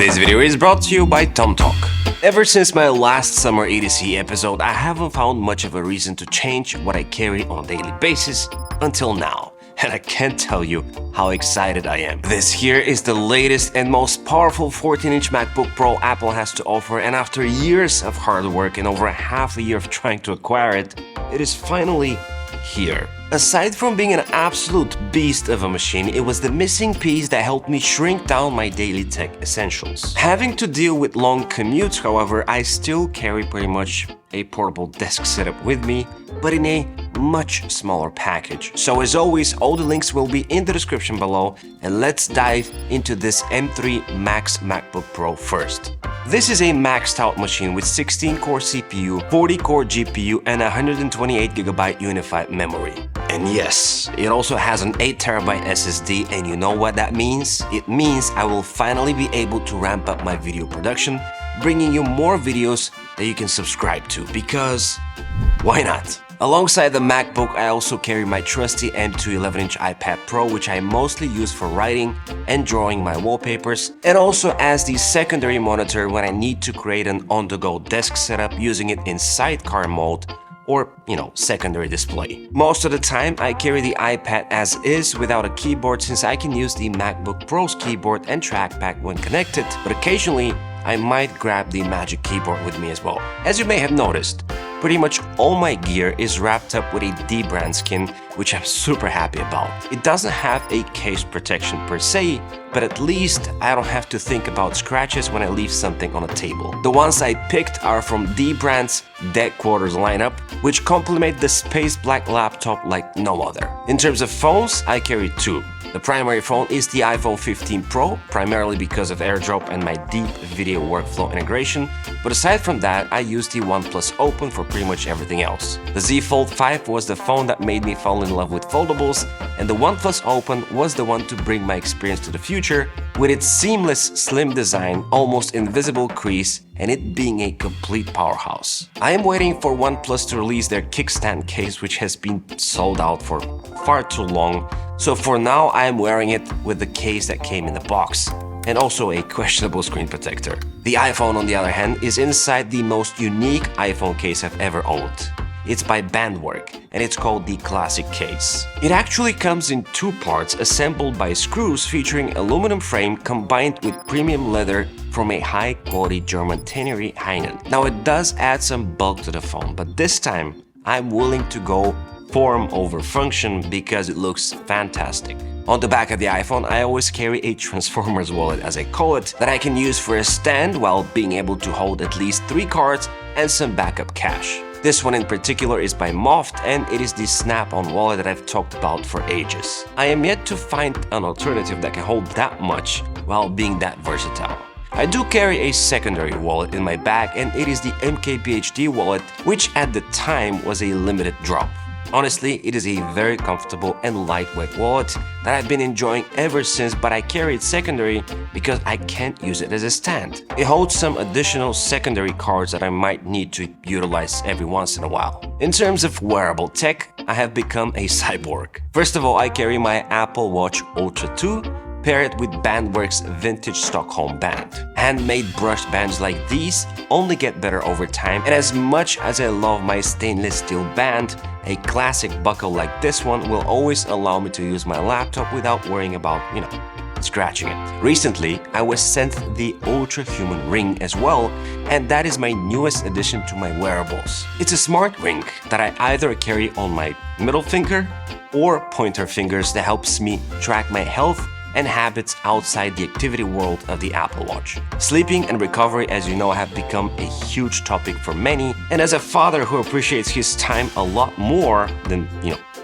This video is brought to you by TomTalk. Ever since my last summer EDC episode, I haven't found much of a reason to change what I carry on a daily basis until now. And I can't tell you how excited I am. This here is the latest and most powerful 14-inch MacBook Pro Apple has to offer, and after years of hard work and over half a year of trying to acquire it, it is finally here. Aside from being an absolute beast of a machine, it was the missing piece that helped me shrink down my daily tech essentials. Having to deal with long commutes, however, I still carry pretty much a portable desk setup with me, but in a much smaller package. So as always, all the links will be in the description below, and let's dive into this M3 Max MacBook Pro first. This is a maxed out machine with 16-core CPU, 40-core GPU, and 128GB unified memory. And yes, it also has an 8TB SSD, and you know what that means? It means I will finally be able to ramp up my video production, bringing you more videos that you can subscribe to, because why not? Alongside the MacBook, I also carry my trusty M2 11-inch iPad Pro, which I mostly use for writing and drawing my wallpapers, and also as the secondary monitor when I need to create an on-the-go desk setup using it in sidecar mode, or, secondary display. Most of the time, I carry the iPad as is without a keyboard, since I can use the MacBook Pro's keyboard and trackpad when connected, but occasionally I might grab the Magic Keyboard with me as well. As you may have noticed, pretty much all my gear is wrapped up with a D-brand skin, which I'm super happy about. It doesn't have a case protection per se, but at least I don't have to think about scratches when I leave something on a table. The ones I picked are from D-brand's Dead Quarters lineup, which complement the space black laptop like no other. In terms of phones, I carry two. The primary phone is the iPhone 15 Pro, primarily because of AirDrop and my deep video workflow integration, but aside from that, I use the OnePlus Open for pretty much everything else. The Z Fold 5 was the phone that made me fall in love with foldables, and the OnePlus Open was the one to bring my experience to the future, with its seamless slim design, almost invisible crease, and it being a complete powerhouse. I am waiting for OnePlus to release their kickstand case, which has been sold out for far too long, so for now I am wearing it with the case that came in the box, and also a questionable screen protector. The iPhone, on the other hand, is inside the most unique iPhone case I've ever owned. It's by Bandwork, and it's called the Classic Case. It actually comes in two parts assembled by screws, featuring aluminum frame combined with premium leather from a high-quality German tannery Heinen. Now, it does add some bulk to the phone, but this time I'm willing to go form over function because it looks fantastic. On the back of the iPhone, I always carry a Transformers wallet, as I call it, that I can use for a stand while being able to hold at least 3 cards and some backup cash. This one in particular is by Moft, and it is the Snap-on wallet that I've talked about for ages. I am yet to find an alternative that can hold that much while being that versatile. I do carry a secondary wallet in my bag, and it is the MKBHD wallet, which at the time was a limited drop. Honestly, it is a very comfortable and lightweight wallet that I've been enjoying ever since, but I carry it secondary because I can't use it as a stand. It holds some additional secondary cards that I might need to utilize every once in a while. In terms of wearable tech, I have become a cyborg. First of all, I carry my Apple Watch Ultra 2, pair it with Bandwork's vintage Stockholm band. Handmade brushed bands like these only get better over time, and as much as I love my stainless steel band, a classic buckle like this one will always allow me to use my laptop without worrying about, scratching it. Recently, I was sent the Ultra Human ring as well, and that is my newest addition to my wearables. It's a smart ring that I either carry on my middle finger or pointer fingers that helps me track my health and habits outside the activity world of the Apple Watch. Sleeping and recovery, as you know, have become a huge topic for many, and as a father who appreciates his time a lot more than,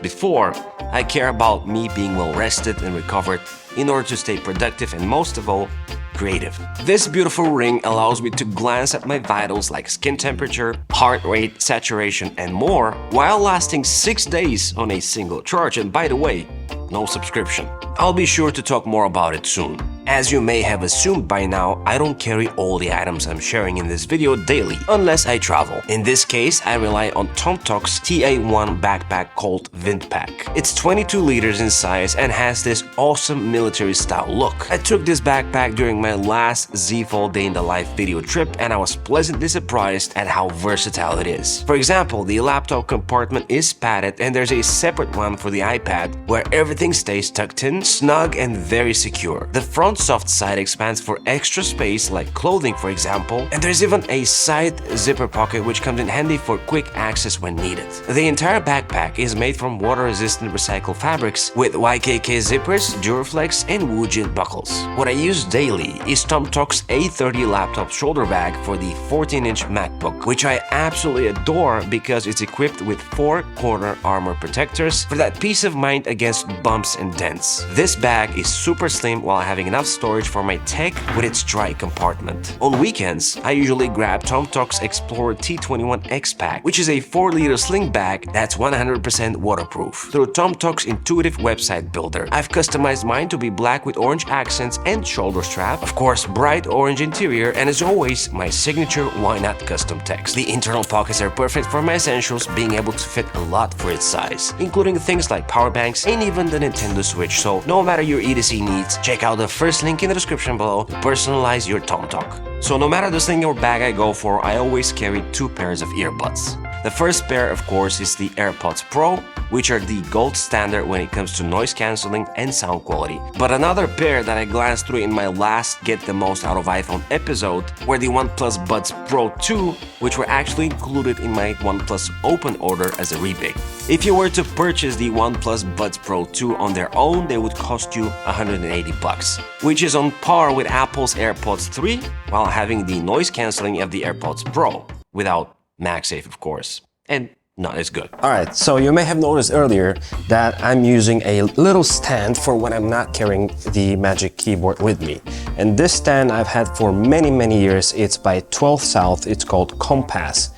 before, I care about me being well rested and recovered in order to stay productive and, most of all, creative. This beautiful ring allows me to glance at my vitals like skin temperature, heart rate, saturation, and more, while lasting 6 days on a single charge, and by the way, no subscription. I'll be sure to talk more about it soon. As you may have assumed by now, I don't carry all the items I'm sharing in this video daily, unless I travel. In this case, I rely on TomTok's TA1 backpack called Vindpack. It's 22 liters in size and has this awesome military-style look. I took this backpack during my last Z Fold Day in the Life video trip, and I was pleasantly surprised at how versatile it is. For example, the laptop compartment is padded, and there's a separate one for the iPad where everything stays tucked in, snug, and very secure. The front soft side expands for extra space like clothing, for example, and there's even a side zipper pocket which comes in handy for quick access when needed. The entire backpack is made from water-resistant recycled fabrics with YKK zippers, Duraflex, and Woojin buckles. What I use daily is TomTok's A30 laptop shoulder bag for the 14-inch MacBook, which I absolutely adore because it's equipped with 4 corner armor protectors for that peace of mind against bumps and dents. This bag is super slim while having enough storage for my tech with its dry compartment. On weekends, I usually grab TomTok's Explorer T21 X-Pack, which is a 4-liter sling bag that's 100% waterproof. Through TomTok's intuitive website builder, I've customized mine to be black with orange accents and shoulder strap, of course bright orange interior, and as always, my signature why not custom text. The internal pockets are perfect for my essentials, being able to fit a lot for its size, including things like power banks and even the Nintendo Switch, so no matter your EDC needs, check out the first link in the description below to personalize your TomTok. So no matter the sling or bag I go for, I always carry 2 pairs of earbuds. The first pair, of course, is the AirPods Pro, which are the gold standard when it comes to noise cancelling and sound quality. But another pair that I glanced through in my last Get the Most Out of iPhone episode were the OnePlus Buds Pro 2, which were actually included in my OnePlus Open order as a rebate. If you were to purchase the OnePlus Buds Pro 2 on their own, they would cost you $180, which is on par with Apple's AirPods 3 while having the noise cancelling of the AirPods Pro, without MagSafe, of course, and not as good. Alright, so you may have noticed earlier that I'm using a little stand for when I'm not carrying the Magic Keyboard with me. And this stand I've had for many years. It's by 12 South, it's called Compass.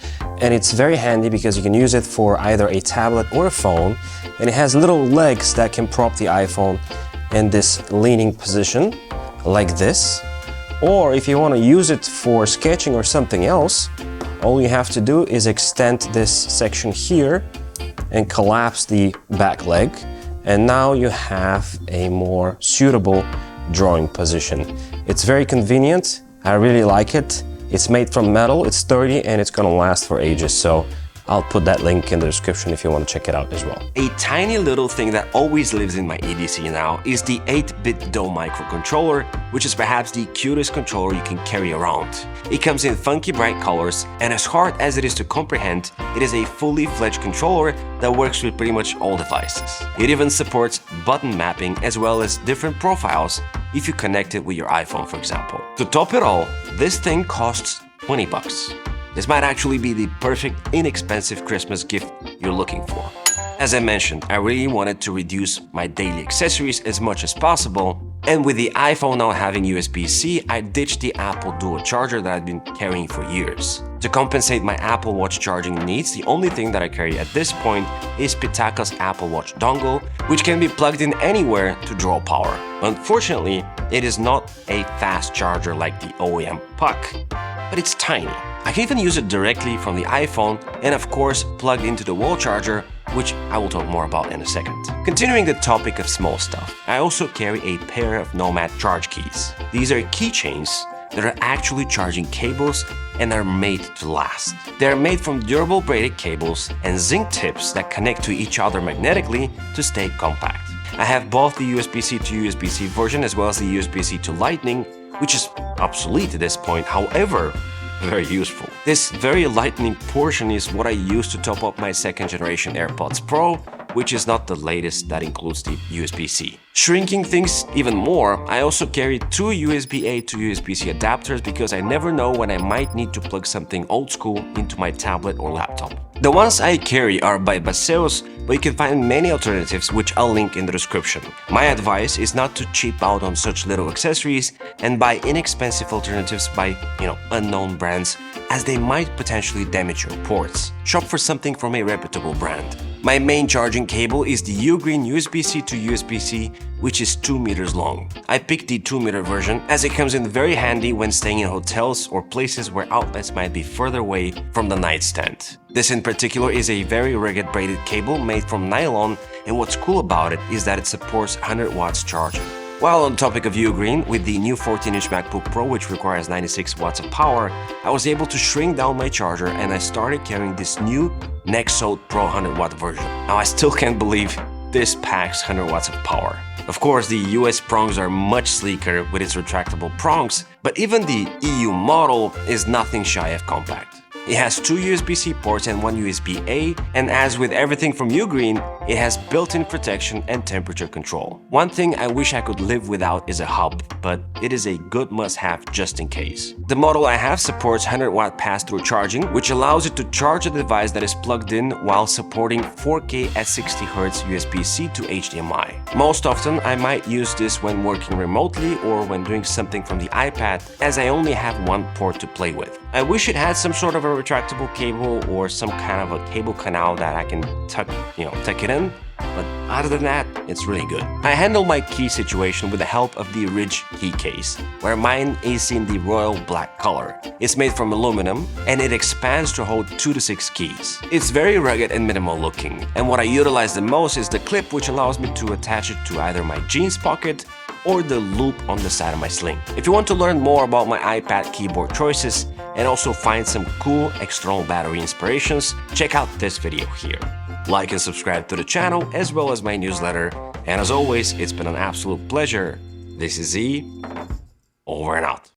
And it's very handy because you can use it for either a tablet or a phone. And it has little legs that can prop the iPhone in this leaning position, like this. Or if you want to use it for sketching or something else, all you have to do is extend this section here and collapse the back leg, and now you have a more suitable drawing position. It's very convenient, I really like it. It's made from metal, it's sturdy, and it's gonna last for ages, so I'll put that link in the description if you want to check it out as well. A tiny little thing that always lives in my EDC now is the 8-bit DO microcontroller, which is perhaps the cutest controller you can carry around. It comes in funky bright colors, and as hard as it is to comprehend, it is a fully fledged controller that works with pretty much all devices. It even supports button mapping as well as different profiles if you connect it with your iPhone, for example. To top it all, this thing costs $20. This might actually be the perfect, inexpensive Christmas gift you're looking for. As I mentioned, I really wanted to reduce my daily accessories as much as possible, and with the iPhone now having USB-C, I ditched the Apple Dual charger that I'd been carrying for years. To compensate my Apple Watch charging needs, the only thing that I carry at this point is Pitaka's Apple Watch Dongle, which can be plugged in anywhere to draw power. Unfortunately, it is not a fast charger like the OEM Puck, but it's tiny. I can even use it directly from the iPhone and of course plugged into the wall charger, which I will talk more about in a second. Continuing the topic of small stuff, I also carry a pair of Nomad charge keys. These are keychains that are actually charging cables and are made to last. They are made from durable braided cables and zinc tips that connect to each other magnetically to stay compact. I have both the USB-C to USB-C version as well as the USB-C to Lightning, which is obsolete at this point, however, very useful. This very lightning portion is what I use to top up my 2nd generation AirPods Pro, which is not the latest that includes the USB-C. Shrinking things even more, I also carry 2 USB-A to USB-C adapters because I never know when I might need to plug something old school into my tablet or laptop. The ones I carry are by Baseos, but you can find many alternatives which I'll link in the description. My advice is not to cheap out on such little accessories and buy inexpensive alternatives by, unknown brands, as they might potentially damage your ports. Shop for something from a reputable brand. My main charging cable is the Ugreen USB-C to USB-C, which is 2 meters long. I picked the 2-meter version as it comes in very handy when staying in hotels or places where outlets might be further away from the nightstand. This in particular is a very rugged braided cable made from nylon, and what's cool about it is that it supports 100 watts charging. While on the topic of Ugreen, with the new 14-inch MacBook Pro, which requires 96 watts of power, I was able to shrink down my charger and I started carrying this new Nexode Pro 100-watt version. Now I still can't believe this packs 100 watts of power. Of course, the US prongs are much sleeker with its retractable prongs, but even the EU model is nothing shy of compact. It has 2 USB-C ports and 1 USB-A, and as with everything from Ugreen, it has built-in protection and temperature control. One thing I wish I could live without is a hub, but it is a good must-have just in case. The model I have supports 100-watt pass-through charging, which allows it to charge a device that is plugged in while supporting 4K at 60Hz USB-C to HDMI. Most often, I might use this when working remotely or when doing something from the iPad, as I only have one port to play with. I wish it had some sort of a retractable cable or some kind of a cable canal that I can tuck it in, but other than that, it's really good. I handle my key situation with the help of the Ridge Keycase, where mine is in the royal black color. It's made from aluminum and it expands to hold 2 to 6 keys. It's very rugged and minimal looking, and what I utilize the most is the clip, which allows me to attach it to either my jeans pocket or the loop on the side of my sling. If you want to learn more about my iPad keyboard choices and also find some cool external battery inspirations, check out this video here. Like and subscribe to the channel as well as my newsletter, and as always, it's been an absolute pleasure. This is Z, over and out.